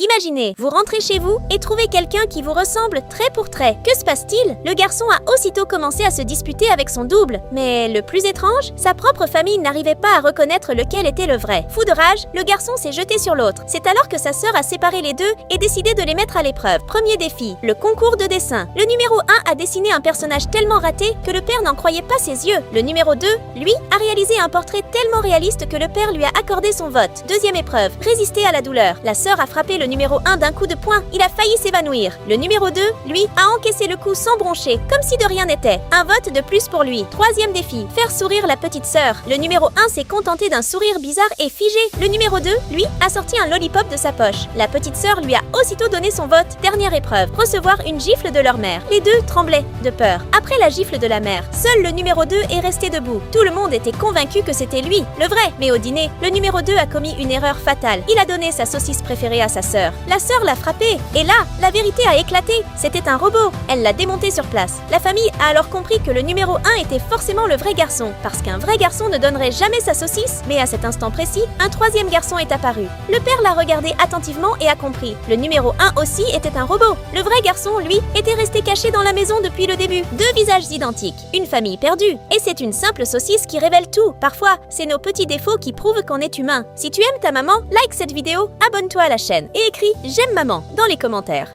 Imaginez, vous rentrez chez vous et trouvez quelqu'un qui vous ressemble trait pour trait. Que se passe-t-il? Le garçon a aussitôt commencé à se disputer avec son double. Mais le plus étrange, sa propre famille n'arrivait pas à reconnaître lequel était le vrai. Fou de rage, le garçon s'est jeté sur l'autre. C'est alors que sa sœur a séparé les deux et décidé de les mettre à l'épreuve. Premier défi, le concours de dessin. Le numéro 1 a dessiné un personnage tellement raté que le père n'en croyait pas ses yeux. Le numéro 2, lui, a réalisé un portrait tellement réaliste que le père lui a accordé son vote. Deuxième épreuve, résister à la douleur. La sœur a frappé le numéro 1 d'un coup de poing, il a failli s'évanouir. Le numéro 2, lui, a encaissé le coup sans broncher, comme si de rien n'était. Un vote de plus pour lui. Troisième défi, faire sourire la petite sœur. Le numéro 1 s'est contenté d'un sourire bizarre et figé. Le numéro 2, lui, a sorti un lollipop de sa poche. La petite sœur lui a aussitôt donné son vote. Dernière épreuve, recevoir une gifle de leur mère. Les deux tremblaient de peur. Après la gifle de la mère, seul le numéro 2 est resté debout. Tout le monde était convaincu que c'était lui, le vrai. Mais au dîner, le numéro 2 a commis une erreur fatale. Il a donné sa saucisse préférée à sa sœur. La sœur l'a frappé, et là, la vérité a éclaté. C'était un robot. Elle l'a démonté sur place. La famille a alors compris que le numéro 1 était forcément le vrai garçon, parce qu'un vrai garçon ne donnerait jamais sa saucisse. Mais à cet instant précis, un troisième garçon est apparu. Le père l'a regardé attentivement et a compris. Le numéro 1 aussi était un robot. Le vrai garçon, lui, était resté caché dans la maison depuis le début. Deux visages identiques, une famille perdue. Et c'est une simple saucisse qui révèle tout. Parfois, c'est nos petits défauts qui prouvent qu'on est humain. Si tu aimes ta maman, like cette vidéo, abonne-toi à la chaîne et écris « J'aime maman » dans les commentaires.